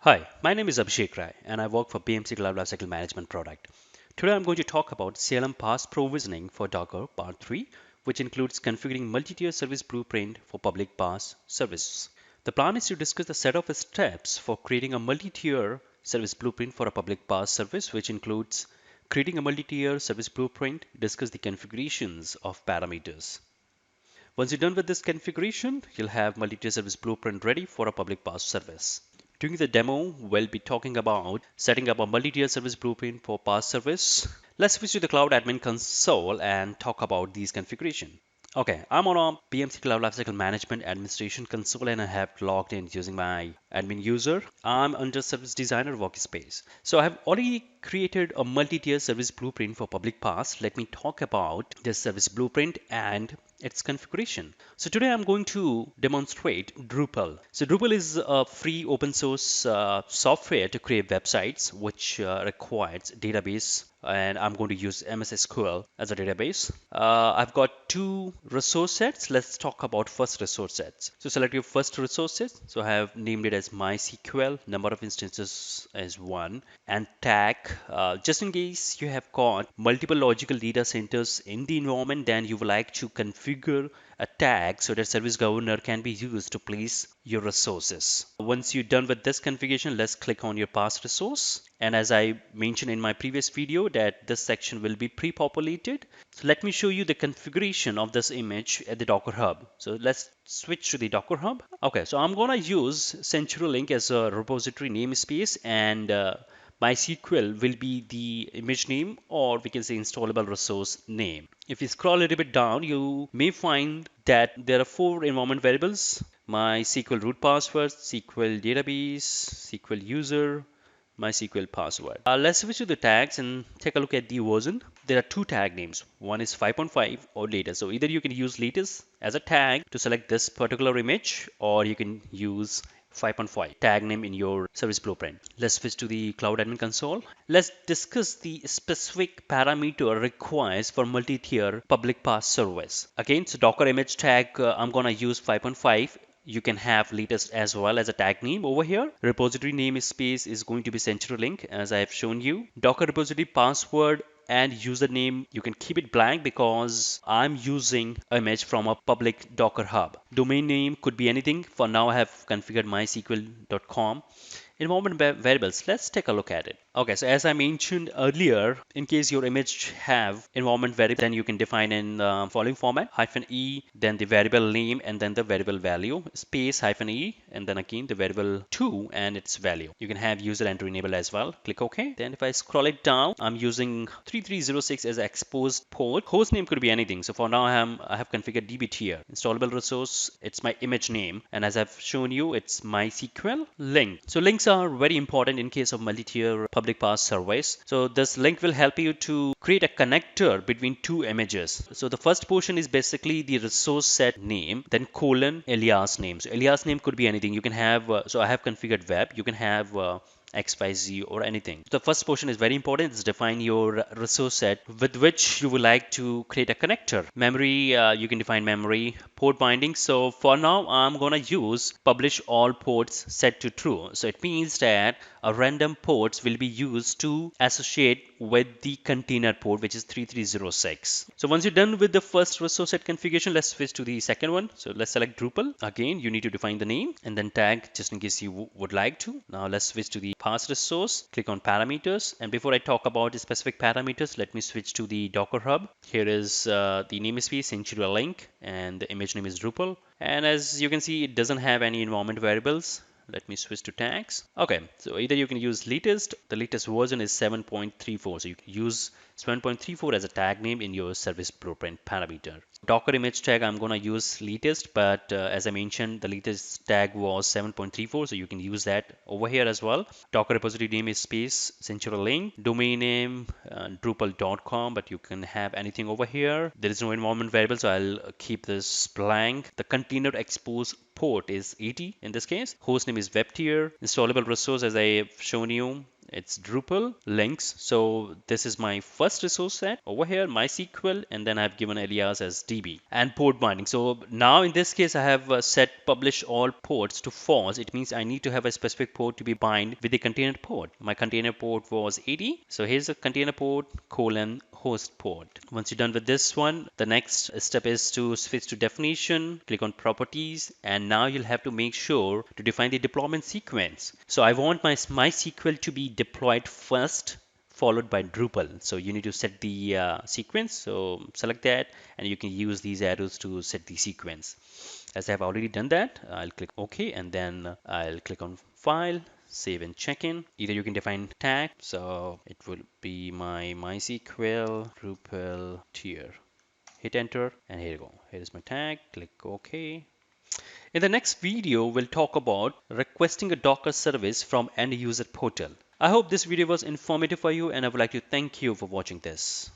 Hi, my name is Abhishek Rai and I work for PMC Cloud Lifecycle Management product. Today I'm going to talk about CLM PaaS provisioning for Docker Part 3, which includes configuring multi-tier service blueprint for public PaaS services. The plan is to discuss the set of steps for creating a multi-tier service blueprint for a public PaaS service, which includes creating a multi-tier service blueprint, discuss the configurations of parameters. Once you're done with this configuration, you'll have multi-tier service blueprint ready for a public PaaS service. During the demo, we'll be talking about setting up a multi-tier service blueprint for PaaS service. Let's switch to the Cloud Admin console and talk about these configuration. Okay, I'm on a PMC Cloud Lifecycle Management Administration console and I have logged in using my admin user. I'm under Service Designer workspace. So I have already created a multi-tier service blueprint for public PaaS. Let me talk about this service blueprint and its configuration. So today I'm going to demonstrate Drupal. So Drupal is a free open source software to create websites which requires database, and I'm going to use MS SQL as a database. I've got two resource sets. Let's talk about first resource sets. So select your first resource set. So I have named it as MySQL, number of instances as 1, and tag. Just in case you have got multiple logical data centers in the environment, then you would like to configure a tag so that service governor can be used to place your resources. Once you're done with this configuration, let's click on your PaaS resource. And as I mentioned in my previous video that this section will be pre-populated. So let me show you the configuration of this image at the Docker Hub. So let's switch to the Docker Hub. Okay, so I'm gonna use CenturyLink as a repository namespace, and MySQL will be the image name, or we can say installable resource name. If you scroll a little bit down, you may find that there are 4 environment variables: MySQL root password, SQL database, SQL user, MySQL password. Let's switch to the tags and take a look at the version. There are 2 tag names. One is 5.5 or latest. So either you can use latest as a tag to select this particular image, or you can use 5.5 tag name in your service blueprint. Let's switch to the Cloud Admin console. Let's discuss the specific parameter requires for multi-tier public PaaS service. Again, so Docker image tag, I'm gonna use 5.5. You can have latest as well as a tag name over here. Repository namespace is going to be CenturyLink as I have shown you. Docker repository password and username, you can keep it blank because I'm using image from a public Docker hub. Domain name could be anything. For now I have configured mysql.com. Environment variables, let's take a look at it. Okay, so as I mentioned earlier, in case your image have environment variable, then you can define in the following format: -e, then the variable name, and then the variable value, space -e, and then again the variable 2 and its value. You can have user enter enable as well. Click OK. Then if I scroll it down, I'm using 3306 as exposed port. Host name could be anything. So for now I have configured dbtier. Installable resource, it's my image name, and as I've shown you, it's MySQL link. So links are very important in case of multi-tier public PaaS service. So this link will help you to create a connector between 2 images. So the first portion is basically the resource set name, then colon alias name. So alias name could be anything. You can have, so I have configured web. You can have XYZ or anything. The first portion is very important. It's define your resource set with which you would like to create a connector. Memory, you can define memory. Port binding. So for now, I'm gonna use publish all ports set to true. So it means that a random ports will be used to associate with the container port, which is 3306. So once you're done with the first resource set configuration, let's switch to the second one. So let's select Drupal. Again, you need to define the name and then tag just in case you would like to. Now let's switch to the PaaS resource. Click on parameters. And before I talk about the specific parameters, let me switch to the Docker Hub. Here is the namespace CenturyLink and the image name is Drupal. And as you can see, it doesn't have any environment variables. Let me switch to tags. Okay, so either you can use latest. The latest version is 7.34. So you can use 7.34 as a tag name in your service blueprint parameter. Docker image tag, I'm gonna use latest, but as I mentioned, the latest tag was 7.34, so you can use that over here as well. Docker repository name is space CenturyLink. Domain name Drupal.com, but you can have anything over here. There is no environment variable, so I'll keep this blank. The container expose port is 80 in this case. Host name is web tier. Installable resource, as I have shown you, it's Drupal links. So this is my first resource set over here, MySQL, and then I've given alias as DB and port binding. So now in this case, I have set publish all ports to false. It means I need to have a specific port to be bind with the container port. My container port was 80. So here's a container port colon host port. Once you're done with this one, the next step is to switch to definition, click on properties, and now you'll have to make sure to define the deployment sequence. So I want my MySQL to be deployed first, followed by Drupal. So you need to set the sequence. So select that, and you can use these arrows to set the sequence. As I have already done that, I'll click OK, and then I'll click on File, Save and Check-in. Either you can define tag, so it will be my MySQL Drupal tier. Hit enter, and here you go. Here is my tag. Click OK. In the next video, we'll talk about requesting a Docker service from end user portal. I hope this video was informative for you, and I would like to thank you for watching this.